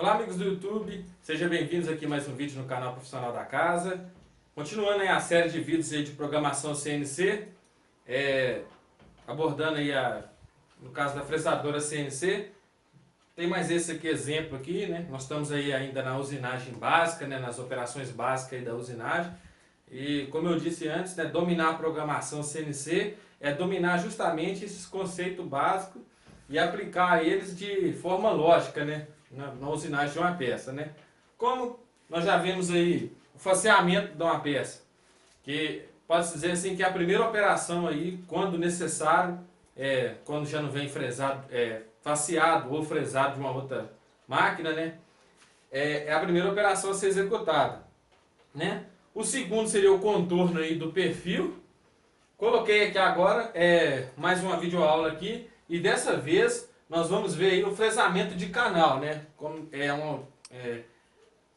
Olá amigos do YouTube, sejam bem-vindos aqui a mais um vídeo no canal Profissional da Casa. Continuando aí a série de vídeos aí de programação CNC, abordando aí no caso da fresadora CNC. Tem mais esse aqui exemplo aqui, né? Nós estamos aí ainda na usinagem básica, né? Nas operações básicas aí da usinagem. E como eu disse antes, né? Dominar a programação CNC é dominar justamente esses conceitos básicos e aplicar eles de forma lógica, né? Na usinagem de uma peça, né? Como nós já vimos aí o faceamento de uma peça, que pode-se dizer assim que é a primeira operação aí, quando necessário, quando já não vem fresado, faceado ou fresado de uma outra máquina, né? É a primeira operação a ser executada, né? O segundo seria o contorno aí do perfil. Coloquei aqui agora mais uma videoaula aqui e dessa vez nós vamos ver aí o fresamento de canal, né? Como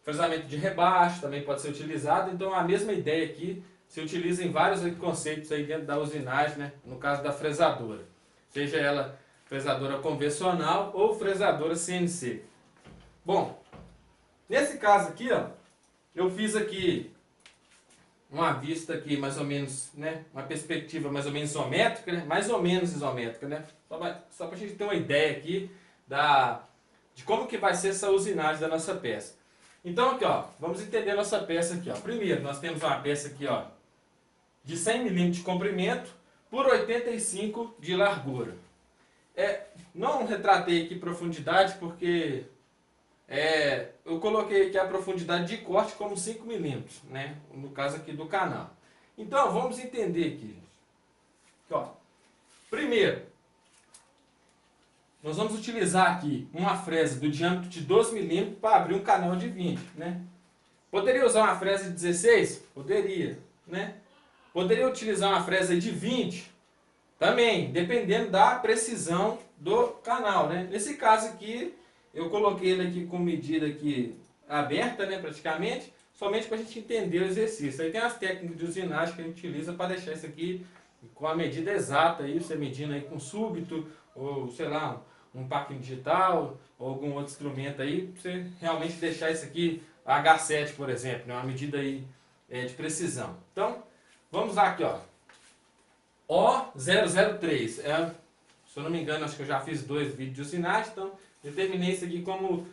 fresamento de rebaixo também pode ser utilizado. Então a mesma ideia aqui se utiliza em vários conceitos aí dentro da usinagem, né? No caso da fresadora, seja ela fresadora convencional ou fresadora CNC. Bom, nesse caso aqui, ó, eu fiz aqui uma vista aqui mais ou menos, né, uma perspectiva mais ou menos isométrica, né, mais ou menos isométrica, né, só para a gente ter uma ideia aqui de como que vai ser essa usinagem da nossa peça. Então aqui, ó, vamos entender a nossa peça aqui, ó. Primeiro nós temos uma peça aqui, ó, de 100 mm de comprimento por 85 de largura. Não retratei aqui profundidade porque eu coloquei aqui a profundidade de corte como 5 mm, né? No caso aqui do canal. Então vamos entender aqui. Ó, primeiro, nós vamos utilizar aqui uma fresa do diâmetro de 12 mm para abrir um canal de 20, né? Poderia usar uma fresa de 16? Poderia, né? Poderia utilizar uma fresa de 20? Também, dependendo da precisão do canal, né? Nesse caso aqui, eu coloquei ele aqui com medida aqui aberta, né, praticamente, somente para a gente entender o exercício. Aí tem as técnicas de usinagem que a gente utiliza para deixar isso aqui com a medida exata, aí, você medindo aí com súbito, ou sei lá, um parquinho digital, ou algum outro instrumento aí, para você realmente deixar isso aqui H7, por exemplo, né, uma medida aí de precisão. Então, vamos lá aqui, ó. O003, se eu não me engano, acho que eu já fiz 2 vídeos de usinagem, então determinei isso aqui como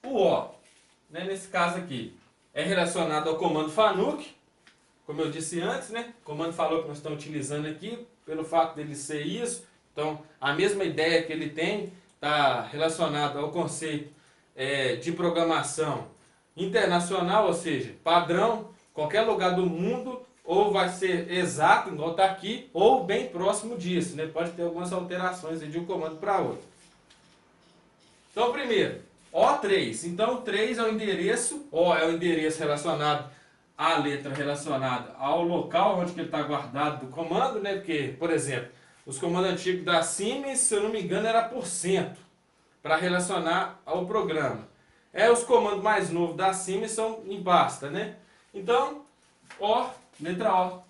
o O, né? Nesse caso aqui é relacionado ao comando FANUC, como eu disse antes, né? O comando falou que nós estamos utilizando aqui, pelo fato dele ser isso, então a mesma ideia que ele tem está relacionado ao conceito de programação internacional, ou seja, padrão, qualquer lugar do mundo, ou vai ser exato, igual está aqui, ou bem próximo disso, né? Pode ter algumas alterações de um comando para outro. Então, primeiro, O3. Então, 3 é o endereço, O é o endereço relacionado à letra relacionada ao local onde ele está guardado do comando, né? Porque, por exemplo, os comandos antigos da Siemens, se eu não me engano, era por cento, para relacionar ao programa. Os comandos mais novos da Siemens são em pasta, né? Então, O, letra O.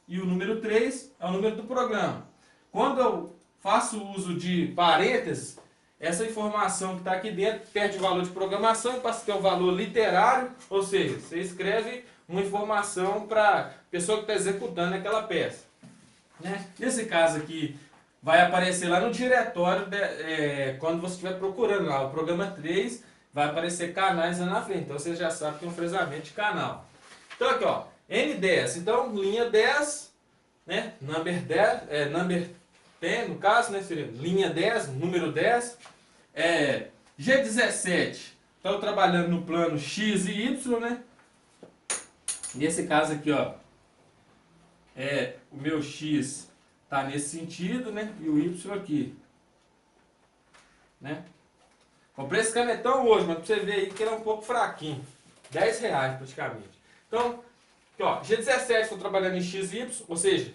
E o número 3 é o número do programa. Quando eu faço uso de parênteses, essa informação que está aqui dentro perde o valor de programação e passa a ter um valor literário, ou seja, você escreve uma informação para a pessoa que está executando aquela peça, né? Nesse caso aqui, vai aparecer lá no diretório, quando você estiver procurando lá o programa 3, vai aparecer canais lá na frente, então você já sabe que é um fresamento de canal. Então aqui, ó, N10, então linha 10, né? Number 10, number 10 no caso, né? Seria linha 10, número 10. G17, estou trabalhando no plano X e Y, né? Nesse caso aqui, ó, o meu X está nesse sentido, né? E o Y aqui, né? Comprei esse canetão hoje, mas para você ver aí que ele é um pouco fraquinho, R$10 praticamente. Então, aqui, ó, G17 estou trabalhando em X e Y, ou seja,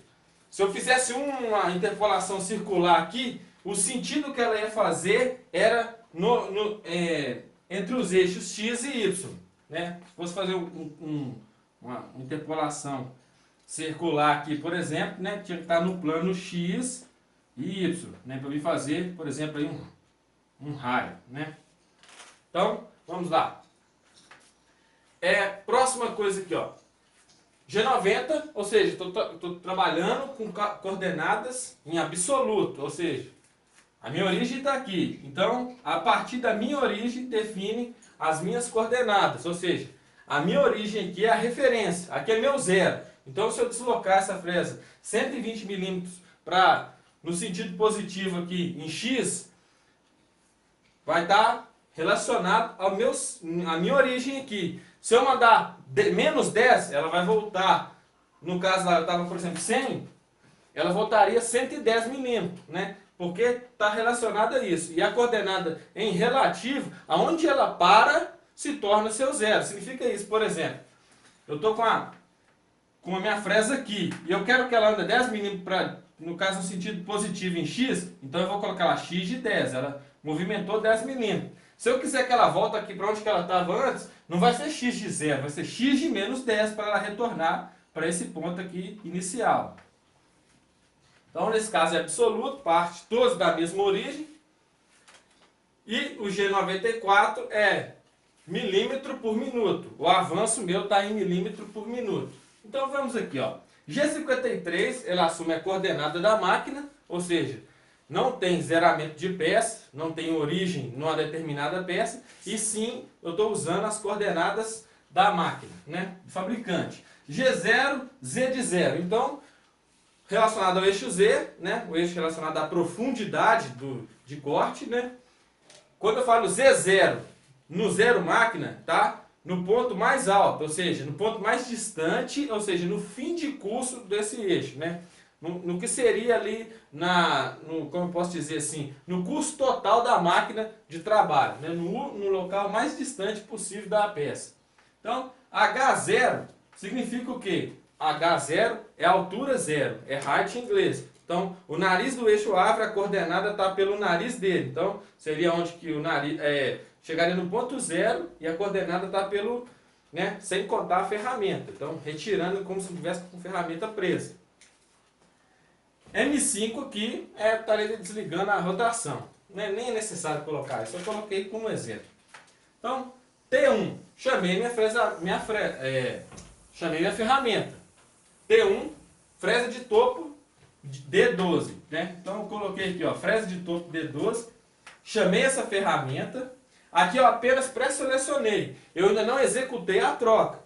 se eu fizesse uma interpolação circular aqui, o sentido que ela ia fazer era entre os eixos X e Y, né? Se fosse fazer uma interpolação circular aqui, por exemplo, né? Tinha que estar no plano X e Y, né? Para me fazer, por exemplo, aí um raio, né? Então, vamos lá. Próxima coisa aqui, ó. G90, ou seja, estou trabalhando com coordenadas em absoluto, ou seja, a minha origem está aqui. Então, a partir da minha origem, define as minhas coordenadas, ou seja, a minha origem aqui é a referência, aqui é meu zero. Então, se eu deslocar essa fresa 120 milímetros no sentido positivo aqui em X, vai estar relacionado à minha origem aqui. Se eu mandar menos 10, ela vai voltar. No caso lá, eu estava, por exemplo, 100, ela voltaria 110 milímetros, né? Porque está relacionada a isso. E a coordenada em relativo, aonde ela para, se torna seu zero. Significa isso, por exemplo, eu estou com a minha fresa aqui, e eu quero que ela ande 10 milímetros, no caso, no sentido positivo em X, então eu vou colocar lá X de 10, ela movimentou 10 milímetros. Se eu quiser que ela volte aqui para onde que ela estava antes, não vai ser X de 0, vai ser X de menos 10 para ela retornar para esse ponto aqui inicial. Então, nesse caso é absoluto, parte todos da mesma origem. E o G94 é milímetro por minuto. O avanço meu está em milímetro por minuto. Então, vamos aqui, ó. G53, ela assume a coordenada da máquina, ou seja, não tem zeramento de peça, não tem origem numa determinada peça, e sim, eu estou usando as coordenadas da máquina, né, do fabricante. G0, Z de 0. Então, relacionado ao eixo Z, né, o eixo relacionado à profundidade de corte, né, quando eu falo Z0 no zero máquina, tá no ponto mais alto, ou seja, no ponto mais distante, ou seja, no fim de curso desse eixo, né? No que seria ali, como eu posso dizer assim, no curso total da máquina de trabalho, né? No local mais distante possível da peça. Então, H0 significa o quê? H0 é altura zero, é height em inglês. Então, o nariz do eixo árvore, a coordenada está pelo nariz dele. Então, seria onde que o nariz chegaria no ponto zero e a coordenada está pelo, né, sem contar a ferramenta. Então, retirando como se tivesse com a ferramenta presa. M5 aqui estaria desligando a rotação. Nem é necessário colocar, eu só coloquei como exemplo. Então, T1, chamei minha ferramenta. T1, fresa de topo D12, né? Então eu coloquei aqui, ó, fresa de topo D12, chamei essa ferramenta, aqui eu apenas pré-selecionei, eu ainda não executei a troca.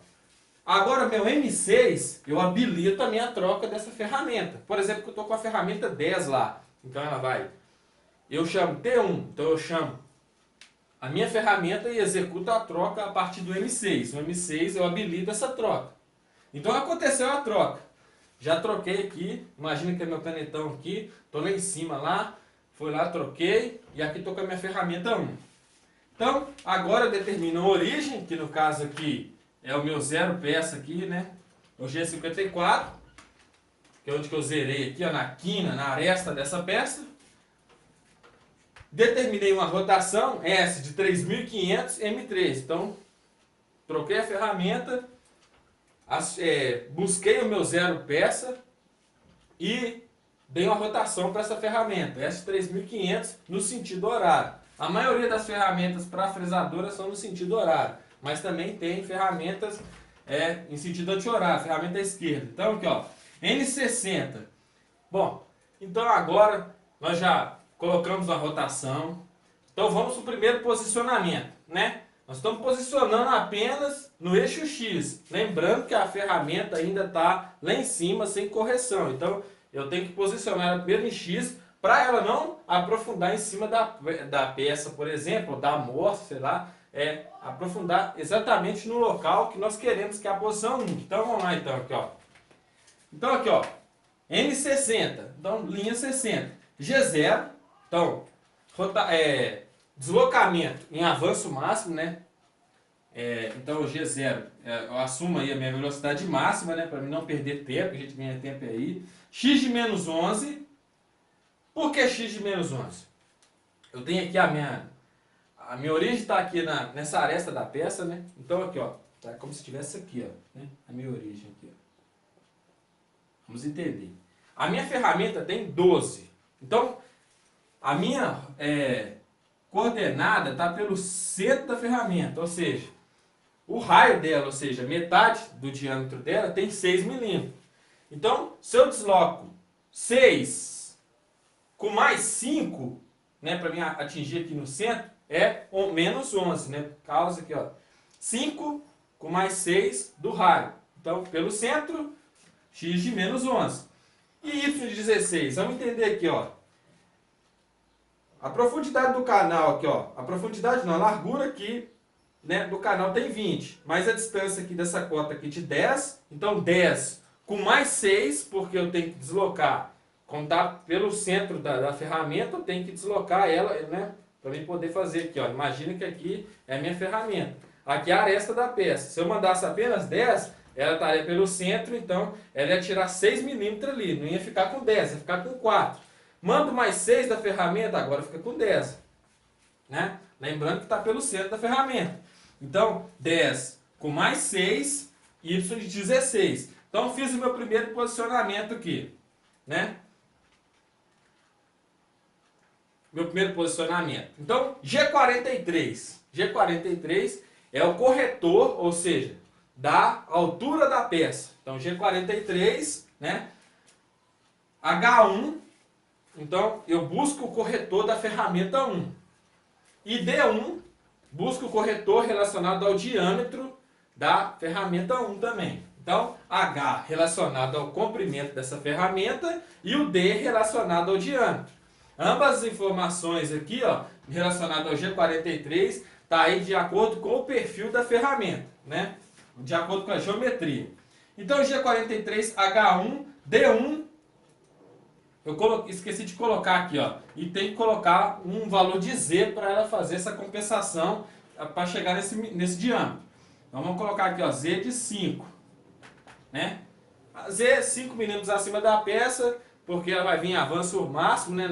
Agora meu M6, eu habilito a minha troca dessa ferramenta. Por exemplo, eu estou com a ferramenta 10 lá, então ela vai, eu chamo T1, então eu chamo a minha ferramenta e executo a troca a partir do M6. No M6 eu habilito essa troca. Então aconteceu a troca. Já troquei aqui, imagina que é meu canetão aqui, estou lá em cima lá, fui lá, troquei, e aqui estou com a minha ferramenta 1. Então, agora eu determino a origem, que no caso aqui é o meu zero peça aqui, né? O G54, que é onde que eu zerei aqui, ó, na quina, na aresta dessa peça. Determinei uma rotação S de 3.500 M3, então troquei a ferramenta, busquei o meu zero peça e dei uma rotação para essa ferramenta, S3500 no sentido horário. A maioria das ferramentas para fresadora são no sentido horário, mas também tem ferramentas em sentido anti-horário, ferramenta esquerda. Então aqui, ó, N60. Bom, então agora nós já colocamos a rotação. Então vamos para o primeiro posicionamento, né? Nós estamos posicionando apenas no eixo X. Lembrando que a ferramenta ainda está lá em cima, sem correção. Então, eu tenho que posicionar ela primeiro em X, para ela não aprofundar em cima da peça, por exemplo, da amostra, sei lá. Aprofundar exatamente no local que nós queremos, que é a posição 1. Então, vamos lá, então, aqui, ó. Então, aqui, ó. M60. Então, linha 60. G0. Então, deslocamento em avanço máximo, né? Então o G0, eu assumo aí a minha velocidade máxima, né? Para mim não perder tempo, a gente ganha tempo aí. X de menos 11. Por que X de menos 11? Eu tenho aqui a minha origem está aqui nessa aresta da peça, né? Então aqui, ó, tá como se estivesse aqui, ó, né? A minha origem aqui, ó. Vamos entender. A minha ferramenta tem 12. Então, a minha coordenada está pelo centro da ferramenta, ou seja, o raio dela, ou seja, metade do diâmetro dela tem 6 milímetros. Então, se eu desloco 6 com mais 5, né, para mim atingir aqui no centro, é menos 11, né? Causa aqui, ó, 5 com mais 6 do raio. Então, pelo centro, x de menos 11. E y de 16, vamos entender aqui, ó. A profundidade do canal aqui, ó, a profundidade não, a largura aqui, né, do canal tem 20, mas a distância aqui dessa cota aqui de 10, então 10 com mais 6, porque eu tenho que deslocar, como está pelo centro da ferramenta, eu tenho que deslocar ela, né, para mim poder fazer aqui, ó. Imagina que aqui é a minha ferramenta, aqui é a aresta da peça. Se eu mandasse apenas 10, ela estaria pelo centro, então ela ia tirar 6 milímetros ali, não ia ficar com 10, ia ficar com 4. Mando mais 6 da ferramenta, agora fica com 10, né? Lembrando que está pelo centro da ferramenta. Então, 10 com mais 6, y de 16. Então, fiz o meu primeiro posicionamento aqui, né? Meu primeiro posicionamento. Então, G43. G43 é o corretor, ou seja, da altura da peça. Então, G43, né? H1, então, eu busco o corretor da ferramenta 1. E D1, busco o corretor relacionado ao diâmetro da ferramenta 1 também. Então, H relacionado ao comprimento dessa ferramenta e o D relacionado ao diâmetro. Ambas as informações aqui, ó, relacionadas ao G43, tá aí de acordo com o perfil da ferramenta, né? De acordo com a geometria. Então, G43, H1, D1, eu esqueci de colocar aqui, ó, e tem que colocar um valor de Z para ela fazer essa compensação para chegar nesse diâmetro. Então vamos colocar aqui, ó, Z de 5, né? Z 5 milímetros acima da peça, porque ela vai vir em avanço máximo, né,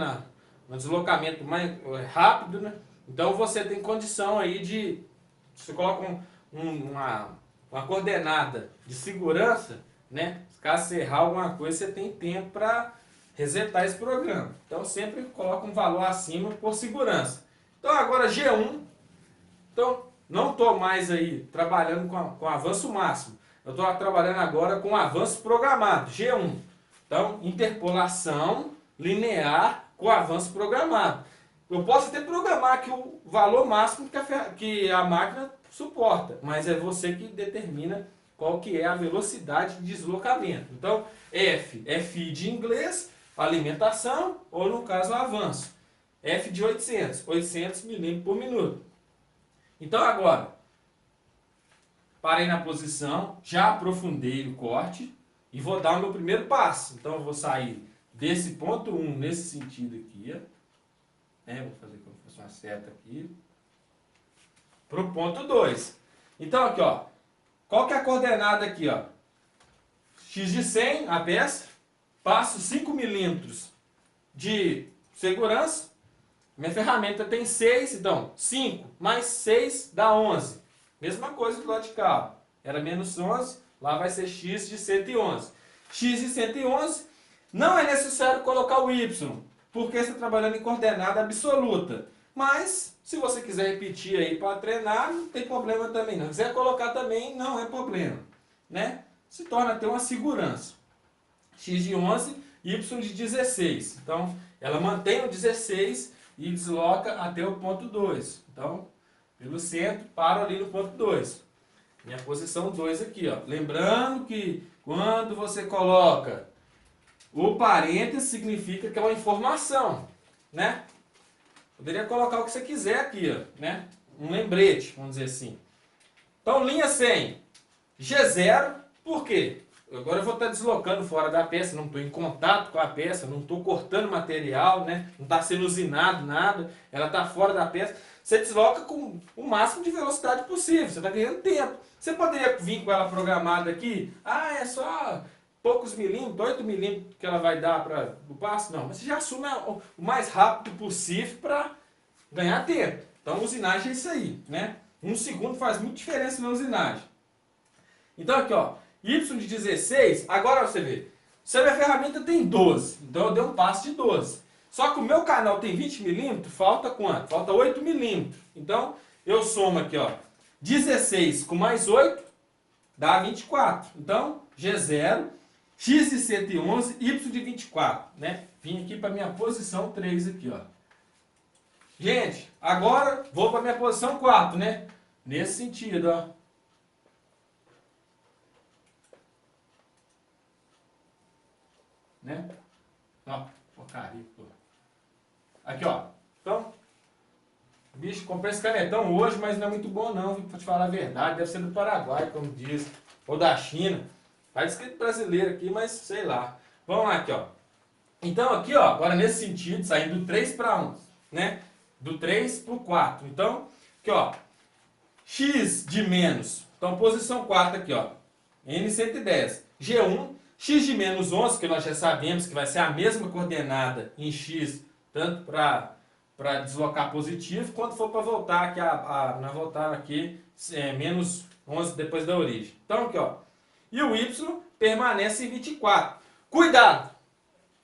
no deslocamento mais rápido, né? Então você tem condição aí de, você coloca uma coordenada de segurança, né? Caso você errar alguma coisa, você tem tempo para resetar esse programa. Então sempre coloca um valor acima por segurança. Então agora G1, então não estou mais aí trabalhando com avanço máximo. Eu estou trabalhando agora com avanço programado, G1. Então interpolação linear com avanço programado. Eu posso até programar aqui o valor máximo que a máquina suporta, mas é você que determina qual que é a velocidade de deslocamento. Então F é feed em inglês, alimentação, ou no caso avanço. F de 800 milímetros por minuto. Então agora, parei na posição, já aprofundei o corte e vou dar o meu primeiro passo. Então eu vou sair desse ponto 1 nesse sentido aqui, né? Vou fazer como se fosse uma seta aqui, para o ponto 2. Então aqui, ó, qual que é a coordenada aqui, ó? X de 100, a peça, passo 5 milímetros de segurança, minha ferramenta tem 6, então 5 mais 6 dá 11. Mesma coisa do lado de cá, era menos 11, lá vai ser x de 111. X de 111, não é necessário colocar o y, porque você está trabalhando em coordenada absoluta. Mas, se você quiser repetir aí para treinar, não tem problema também não. Se quiser colocar também, não é problema, né? Se torna até uma segurança. X de 11, y de 16. Então, ela mantém o 16 e desloca até o ponto 2. Então, pelo centro, paro ali no ponto 2. Minha posição 2 aqui, ó. Lembrando que quando você coloca o parênteses, significa que é uma informação, né? Poderia colocar o que você quiser aqui, ó, né? Um lembrete, vamos dizer assim. Então, linha 100, G0, por quê? Agora eu vou estar deslocando fora da peça, não estou em contato com a peça, não estou cortando material, né? Não está sendo usinado nada, ela está fora da peça. Você desloca com o máximo de velocidade possível, você está ganhando tempo. Você poderia vir com ela programada aqui, é só poucos milímetros, 8 milímetros que ela vai dar para o passo? Não, mas você já assume o mais rápido possível para ganhar tempo. Então, usinagem é isso aí, né? 1 segundo faz muita diferença na usinagem. Então, aqui, ó, y de 16, agora você vê, se a minha ferramenta tem 12, então eu dei um passo de 12. Só que o meu canal tem 20 milímetros, falta quanto? Falta 8 milímetros. Então, eu somo aqui, ó, 16 com mais 8 dá 24. Então, G0, X de 111, Y de 24, né? Vim aqui para minha posição 3 aqui, ó. Gente, agora vou para minha posição 4, né? Nesse sentido, ó. Né? Ó, porcaria, pô. Aqui, ó. Então, bicho, comprei esse canetão hoje, mas não é muito bom não, pra te falar a verdade. Deve ser do Paraguai, como diz. Ou da China. Tá escrito brasileiro aqui, mas sei lá. Vamos lá aqui, ó. Então aqui, ó, agora nesse sentido, saindo do 3 para 1, né? Do 3 para o 4. Então, aqui, ó. X de menos. Então, posição 4 aqui, ó. N110. G1. X de menos 11, que nós já sabemos que vai ser a mesma coordenada em X, tanto para deslocar positivo, quanto for para voltar aqui, nós voltar aqui menos 11 depois da origem. Então, aqui, ó. E o Y permanece em 24. Cuidado!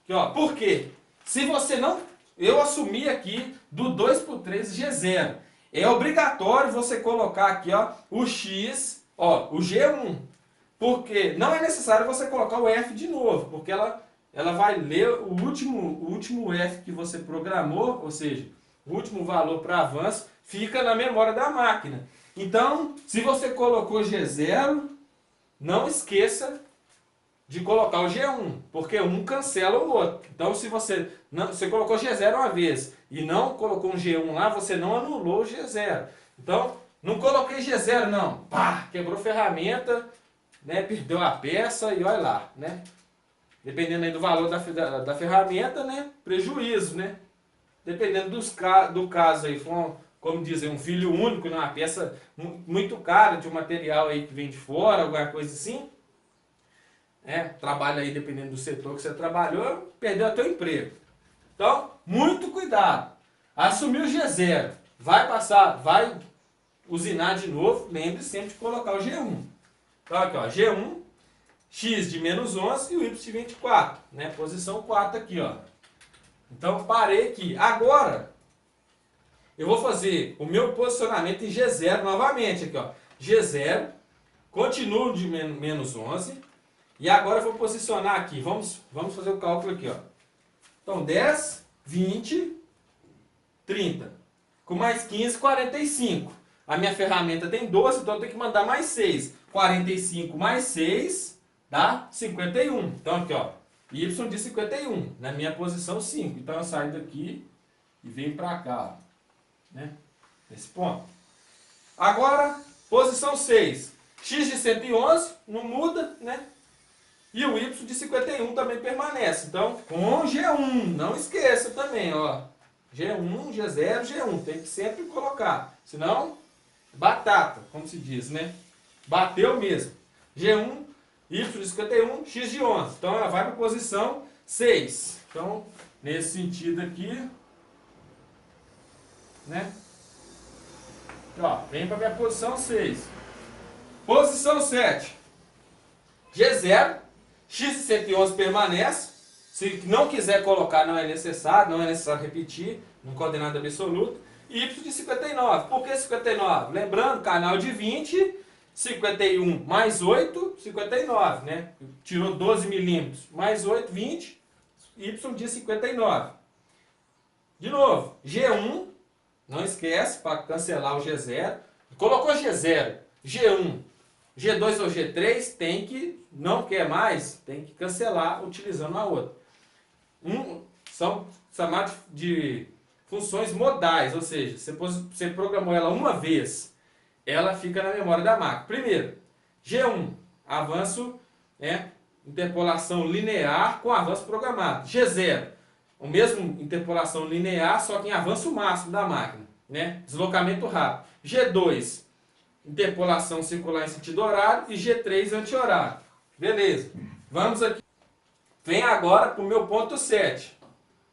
Aqui, ó. Por quê? Se você não... Eu assumi aqui do 2 para o 3 G0. É obrigatório você colocar aqui, ó, o X, ó, o G1. Porque não é necessário você colocar o F de novo, porque ela vai ler o último F que você programou, ou seja, o último valor para avanço, fica na memória da máquina. Então, se você colocou G0, não esqueça de colocar o G1, porque um cancela o outro. Então, se você colocou G0 uma vez e não colocou um G1 lá, você não anulou o G0. Então, não coloquei G0 não, pá, quebrou ferramenta, né, perdeu a peça e olha lá, né? Dependendo aí do valor da ferramenta, né, prejuízo, né? Dependendo do caso aí, como dizer, um filho único, né, uma peça muito cara de um material aí que vem de fora, alguma coisa assim, trabalha aí dependendo do setor que você trabalhou, perdeu até o emprego. Então, muito cuidado. Assumiu o G0, vai usinar de novo, lembre sempre de colocar o G1. Então aqui, ó, G1, X de menos 11 e o Y de 24, né? Posição 4 aqui, ó. Então parei aqui. Agora, eu vou fazer o meu posicionamento em G0 novamente aqui, ó. G0, continuo de menos 11 e agora eu vou posicionar aqui. Vamos fazer o cálculo aqui, ó. Então 10, 20, 30. Com mais 15, 45. A minha ferramenta tem 12, então eu tenho que mandar mais 6. 45 mais 6 dá 51. Então aqui, ó, Y de 51, na minha posição 5. Então eu saio daqui e venho para cá, ó, né? Nesse ponto. Agora, posição 6. X de 111 não muda, né? E o Y de 51 também permanece. Então, com G1, não esqueça também, ó. G1, G0, G1. Tem que sempre colocar. Senão, batata, como se diz, né? Bateu mesmo. G1, Y de 51, X de 11. Então ela vai para a posição 6. Então, nesse sentido aqui, né? Ó, vem para a minha posição 6. Posição 7. G0, X de 111 permanece. Se não quiser colocar, não é necessário repetir, no coordenada absoluta. Y de 59. Por que 59? Lembrando, canal de 20, 51 mais 8, 59, né? Tirou 12 milímetros, mais 8, 20, Y de 59. De novo, G1, não esquece, para cancelar o G0. Colocou G0, G1, G2 ou G3, não quer mais, tem que cancelar utilizando a outra. São chamados de funções modais, ou seja, você programou ela uma vez, ela fica na memória da máquina. Primeiro, G1, avanço, interpolação linear com avanço programado. G0, o mesmo interpolação linear, só que em avanço máximo da máquina, né? Deslocamento rápido. G2, interpolação circular em sentido horário, e G3, anti-horário. Beleza, vamos aqui. Vem agora para o meu ponto 7.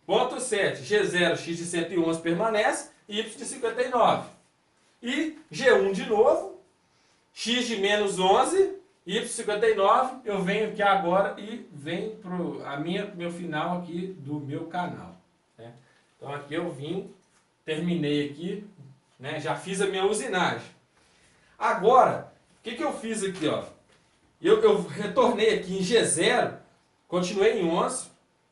Ponto 7, G0, X de 111 permanece, Y de 59. E G1 de novo, X de menos 11, Y de 59. Eu venho aqui agora e venho para meu final aqui do meu canal, né? Então aqui eu vim, terminei aqui, né? Já fiz a minha usinagem. Agora, o que eu fiz aqui, ó? Eu retornei aqui em G0, continuei em 11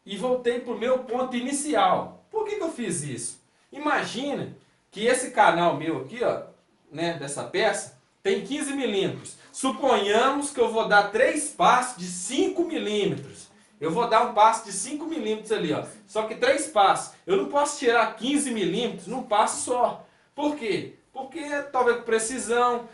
e voltei para o meu ponto inicial. Por que eu fiz isso? Imagina que esse canal meu aqui, ó, né, dessa peça, tem 15 milímetros. Suponhamos que eu vou dar 3 passos de 5 milímetros. Eu vou dar um passo de 5 milímetros ali, ó. Só que 3 passos. Eu não posso tirar 15 milímetros num passo só. Por quê? Porque talvez com precisão,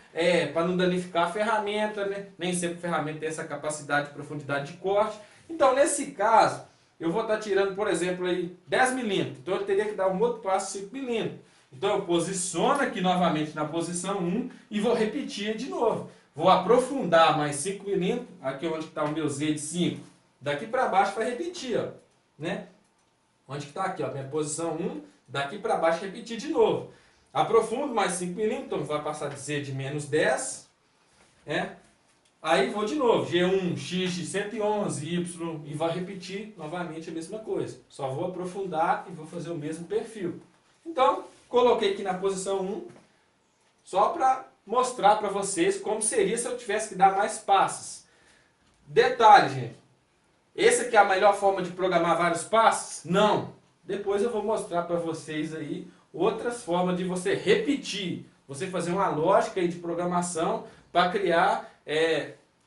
para não danificar a ferramenta, né? Nem sempre a ferramenta tem essa capacidade de profundidade de corte. Então, nesse caso, eu vou estar tirando, por exemplo, aí 10 milímetros. Então, eu teria que dar um outro passo de 5 milímetros. Então, eu posiciono aqui novamente na posição 1 e vou repetir de novo. Vou aprofundar mais 5 milímetros, aqui onde está o meu Z de 5. Daqui para baixo para repetir, ó, né? Onde que está aqui, ó, minha posição 1, daqui para baixo repetir de novo. Aprofundo mais 5 milímetros, então vai passar de Z de menos 10, né? Aí vou de novo, G1, X de 111, Y, e vai repetir novamente a mesma coisa. Só vou aprofundar e vou fazer o mesmo perfil. Então, coloquei aqui na posição 1, só para mostrar para vocês como seria se eu tivesse que dar mais passos. Detalhe, gente, esse aqui é a melhor forma de programar vários passos? Não. Depois eu vou mostrar para vocês aí outras formas de você repetir, você fazer uma lógica aí de programação para criar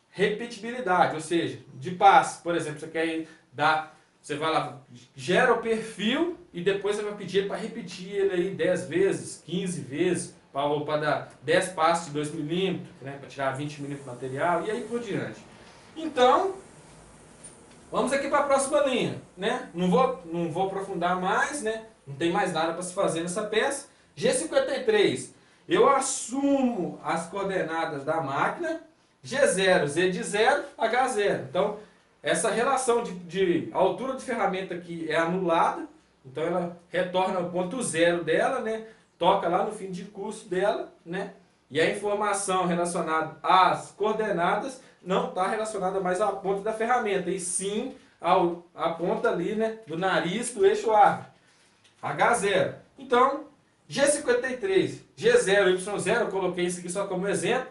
repetibilidade, ou seja, de passo. Por exemplo, você quer dar, você vai lá, gera o perfil e depois você vai pedir para repetir ele aí 10 vezes, 15 vezes, para dar 10 passos de 2 milímetros, né, para tirar 20 milímetros de material e aí por diante. Então, vamos aqui para a próxima linha, né? Não vou aprofundar mais, né? Não tem mais nada para se fazer nessa peça. G53, eu assumo as coordenadas da máquina, G0, Z de 0, H0. Então, essa relação de altura de ferramenta aqui é anulada, então ela retorna ao ponto zero dela, né? Toca lá no fim de curso dela, né? E a informação relacionada às coordenadas não está relacionada mais à ponta da ferramenta, e sim à ponta ali, né, do nariz do eixo árvore. H0. Então, G53, G0, Y0, eu coloquei isso aqui só como exemplo.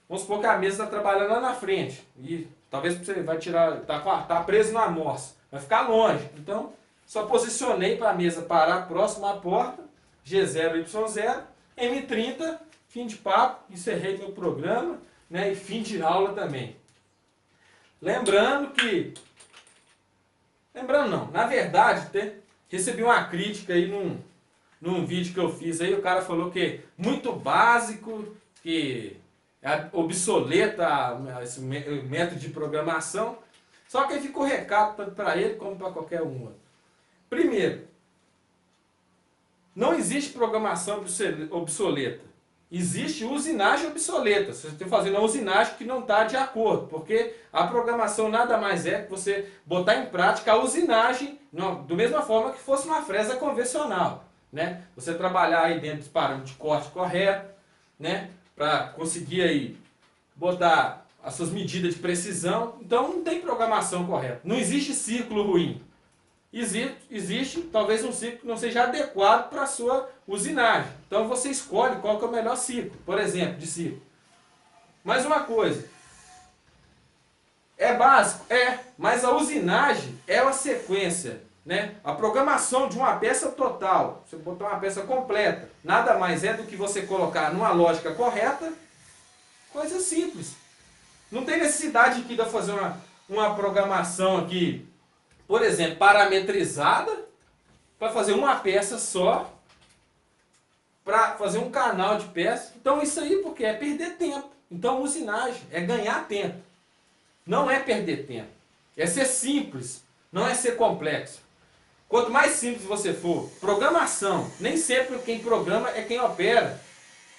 Vamos supor que a mesa está trabalhando lá na frente. E talvez você vai tirar, tá preso na amostra, vai ficar longe. Então, só posicionei para a mesa parar próximo à porta, G0, Y0, M30, fim de papo, encerrei meu programa, né, e fim de aula também. Lembrando não, na verdade, recebi uma crítica aí num vídeo que eu fiz aí, o cara falou que é muito básico, que é obsoleta esse método de programação. Só que aí ficou recado tanto para ele como para qualquer um. Primeiro, não existe programação obsoleta. Existe usinagem obsoleta. Você está fazendo uma usinagem que não está de acordo, porque a programação nada mais é que você botar em prática a usinagem da mesma forma que fosse uma fresa convencional, né? Você trabalhar aí dentro dos parâmetros de corte correto, né? Para conseguir aí botar as suas medidas de precisão. Então não tem programação correta. Não existe círculo ruim. Existe talvez um ciclo que não seja adequado para a sua usinagem. Então você escolhe qual que é o melhor ciclo, por exemplo, de ciclo. Mais uma coisa. É básico? É, mas a usinagem é uma sequência, né? A programação de uma peça total, você botar uma peça completa, nada mais é do que você colocar numa lógica correta, coisa simples. Não tem necessidade aqui de eu fazer uma programação aqui, por exemplo, parametrizada, para fazer uma peça só, para fazer um canal de peça. Então isso aí porque é perder tempo. Então usinagem é ganhar tempo. Não é perder tempo. É ser simples, não é ser complexo. Quanto mais simples você for, programação, nem sempre quem programa é quem opera.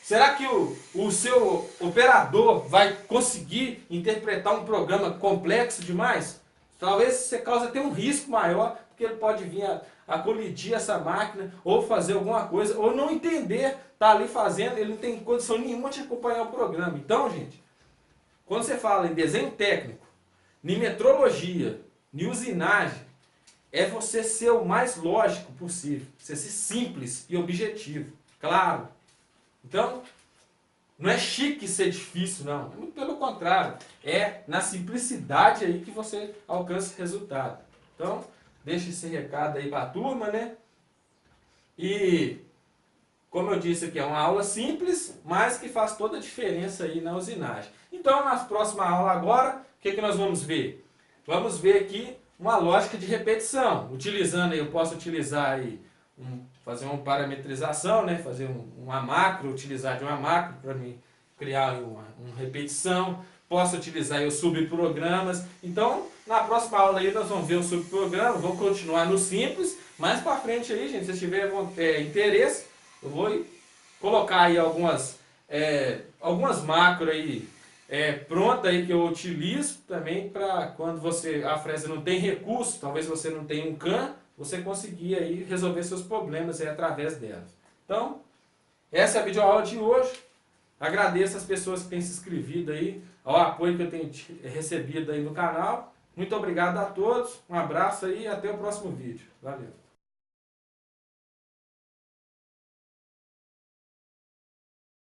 Será que o seu operador vai conseguir interpretar um programa complexo demais? Talvez você cause até um risco maior, porque ele pode vir a colidir essa máquina, ou fazer alguma coisa, ou não entender, tá ali fazendo, ele não tem condição nenhuma de acompanhar o programa. Então, gente, quando você fala em desenho técnico, em metrologia, em usinagem, é você ser o mais lógico possível, você ser simples e objetivo, claro. Então, não é chique ser difícil, não. É muito pelo contrário. É na simplicidade aí que você alcança resultado. Então, deixa esse recado aí para a turma, né? E, como eu disse aqui, é uma aula simples, mas que faz toda a diferença aí na usinagem. Então, na próxima aula agora, o que nós vamos ver? Vamos ver aqui uma lógica de repetição. Utilizando aí, eu posso utilizar aí, fazer uma parametrização, né? Fazer uma macro, utilizar de uma macro para mim criar uma repetição. Posso utilizar aí os subprogramas. Então, na próxima aula aí nós vamos ver o subprograma, vamos continuar no simples. Mais para frente aí, gente, se tiver interesse, eu vou colocar aí algumas macros aí pronta aí que eu utilizo também para quando a fresa não tem recurso, talvez você não tenha um CAN, você conseguir aí resolver seus problemas aí através delas. Então, essa é a videoaula de hoje. Agradeço as pessoas que têm se inscrevido aí, ao apoio que eu tenho recebido aí no canal. Muito obrigado a todos, um abraço aí e até o próximo vídeo. Valeu!